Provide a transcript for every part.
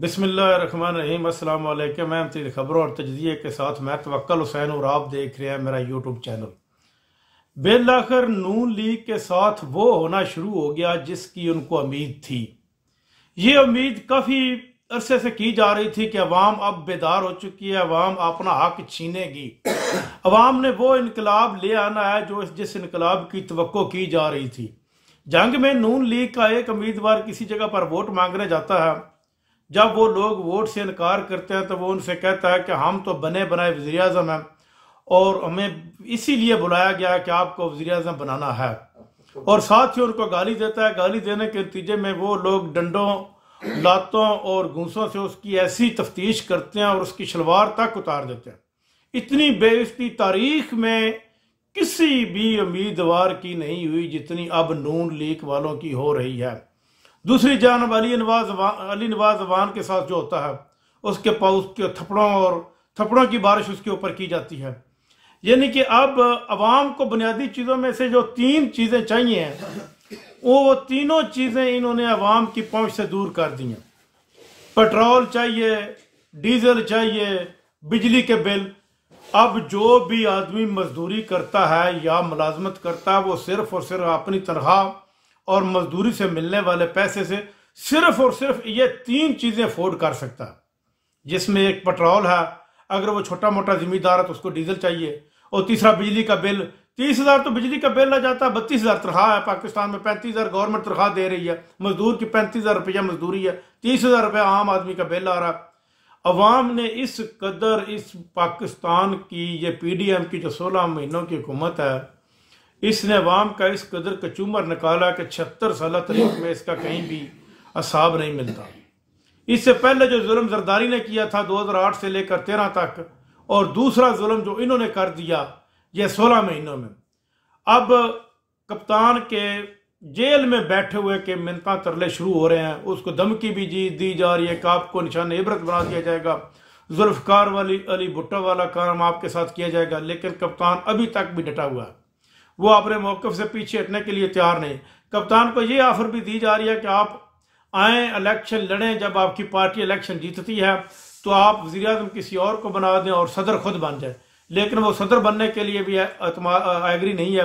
बिस्मिल्लाहिर्रहमानिर्रहीम। अस्सलाम वालेकुम। मैं तेरी खबरों और तजज़िये के साथ मैं तवक्कल हुसैन और आप देख रहे हैं मेरा यूट्यूब चैनल। बिलाखिर नून लीग के साथ वो होना शुरू हो गया जिसकी उनको उम्मीद थी। ये उम्मीद काफ़ी अरसे से की जा रही थी कि अवाम अब बेदार हो चुकी है, अवाम अपना हक छीनेगी। अवाम ने वो इनकलाब ले आना है जो जिस इनकलाब की तवक्को की जा रही थी। जंग में नून लीग का एक उम्मीदवार किसी जगह पर वोट मांगने जाता है, जब वो लोग वोट से इनकार करते हैं तो वो उनसे कहता है कि हम तो बने बनाए वज़ीर आज़म हैं और हमें इसीलिए बुलाया गया है कि आपको वज़ीर आज़म बनाना है, और साथ ही उनको गाली देता है। गाली देने के नतीजे में वो लोग डंडों, लातों और घूंसों से उसकी ऐसी तफ्तीश करते हैं और उसकी शलवार तक उतार देते हैं। इतनी बेइज्जती तारीख में किसी भी उम्मीदवार की नहीं हुई जितनी अब नून लीग वालों की हो रही है। दूसरी जानब अली नवाज अवान के साथ जो होता है उसके थप्पड़ों की बारिश उसके ऊपर की जाती है। यानी कि अब अवाम को बुनियादी चीज़ों में से जो तीन चीज़ें चाहिए वो तीनों चीज़ें इन्होंने अवाम की पहुंच से दूर कर दी हैं। पेट्रोल चाहिए, डीजल चाहिए, बिजली के बिल। अब जो भी आदमी मजदूरी करता है या मुलाजमत करता है वो सिर्फ और सिर्फ अपनी तनख्वाह और मजदूरी से मिलने वाले पैसे से सिर्फ और सिर्फ ये तीन चीजें अफोर्ड कर सकता है, जिसमें एक पेट्रोल है, अगर वो छोटा मोटा जिम्मेदार है तो उसको डीजल चाहिए, और तीसरा बिजली का बिल। 30,000 तो बिजली का बिल आ जाता है, 32,000 तनख्वाह है पाकिस्तान में, 35,000 गवर्नमेंट तनख्वाह दे रही है, मजदूर की 35,000 रुपया मजदूरी है, 30,000 रुपया आम आदमी का बिल आ रहा है। अवाम ने इस कदर इस पाकिस्तान की ये PDM की जो 16 महीनों की हुकूमत है, इसने अवाम का इस कदर कचूमर निकाला कि 76 साल तारीख में इसका कहीं भी असाब नहीं मिलता। इससे पहले जो जुल्म जरदारी ने किया था 2008 से लेकर 13 तक, और दूसरा जुल्म जो इन्होंने कर दिया ये 16 महीनों में, अब कप्तान के जेल में बैठे हुए के मिन्नतां तरले शुरू हो रहे हैं। उसको धमकी भी दी जा रही है कि आपको निशान इबरत बना दिया जाएगा, जुल्फकार अली भुट्टो वाला काम आपके साथ किया जाएगा। लेकिन कप्तान अभी तक भी डटा हुआ है, वो अपने मौक़िफ़ से पीछे हटने के लिए तैयार नहीं। कप्तान को ये ऑफर भी दी जा रही है कि आप आए, इलेक्शन लड़ें, जब आपकी पार्टी इलेक्शन जीतती है तो आप वज़ीर आज़म किसी और को बना दें और सदर खुद बन जाए। लेकिन वो सदर बनने के लिए भी एग्री नहीं है।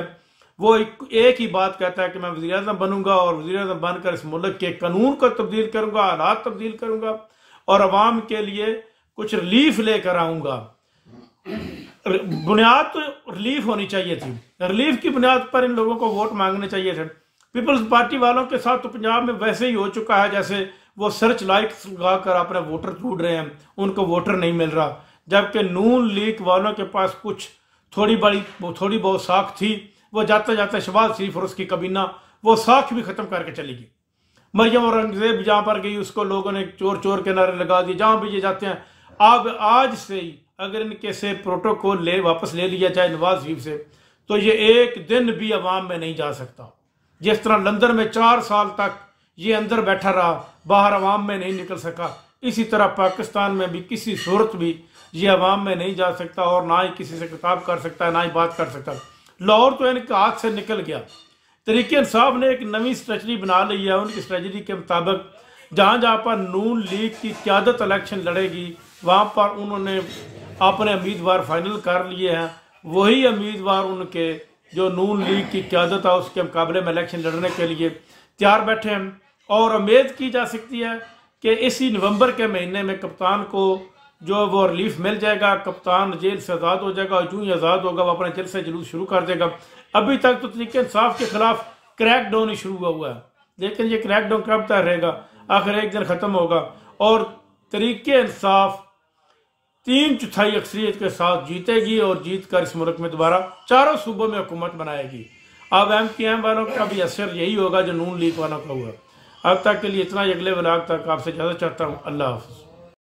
वो एक ही बात कहता है कि मैं वज़ीर आज़म बनूंगा और वज़ीर आज़म बनकर इस मुल्क के कानून को तब्दील करूंगा, हालात तब्दील करूंगा और अवाम के लिए कुछ रिलीफ लेकर आऊंगा। बुनियाद तो रिलीफ होनी चाहिए थी, रिलीफ की बुनियाद पर इन लोगों को वोट मांगने चाहिए थे। पीपल्स पार्टी वालों के साथ तो पंजाब में वैसे ही हो चुका है जैसे वो सर्च लाइट्स लगाकर अपने वोटर ढूंढ रहे हैं, उनको वोटर नहीं मिल रहा। जबकि नून लीग वालों के पास कुछ थोड़ी बहुत साख थी, वो जाते जाते शहबाज शरीफ और उसकी कबीना वो साख भी खत्म करके चली गई। मरियम औरंगजेब जहाँ पर गई उसको लोगों ने चोर चोर के नारे लगा दिए। जहाँ भी ये जाते हैं, अब आज से ही अगर इनके से प्रोटोकॉल वापस ले लिया जाए नवाज शरीफ से, तो ये एक दिन भी अवाम में नहीं जा सकता। जिस तरह लंदन में 4 साल तक ये अंदर बैठा रहा, बाहर अवाम में नहीं निकल सका, इसी तरह पाकिस्तान में भी किसी सूरत भी ये अवाम में नहीं जा सकता और ना ही किसी से खिताब कर सकता है, ना ही बात कर सकता। लाहौर तो इनके हाथ से निकल गया। तहरीक इंसाफ ने एक नई स्ट्रेटजी बना ली है। उनकी स्ट्रेटजी के मुताबिक जहाँ जहाँ पर नून लीग की क़यादत इलेक्शन लड़ेगी वहाँ पर उन्होंने अपने उम्मीदवार फाइनल कर लिए हैं। वही उम्मीदवार उनके जो नून लीग की क़यादत है उसके मुकाबले में इलेक्शन लड़ने के लिए तैयार बैठे हैं, और उम्मीद की जा सकती है कि इसी नवंबर के महीने में कप्तान को जो वो रिलीफ मिल जाएगा, कप्तान जेल से आज़ाद हो जाएगा, और यूँ ही आज़ाद होगा वो अपने जेल से जुलूस शुरू कर देगा। अभी तक तो तहरीक इंसाफ के खिलाफ क्रैक डाउन ही शुरू हुआ है, लेकिन ये क्रैक डाउन कब तक रहेगा, आखिर एक दिन ख़त्म होगा और तहरीक इंसाफ 3/4 अक्सरियत के साथ जीतेगी और जीत कर इस मुल्क में दोबारा 4 सूबों में हुकूमत बनाएगी। अब MPM वालों का भी असर यही होगा जो नून लीग वालों का हुआ। अब तक के लिए इतना ही, अगले व्लॉग तक आपसे इजाज़त चाहता हूँ। अल्लाह हाफ़िज़।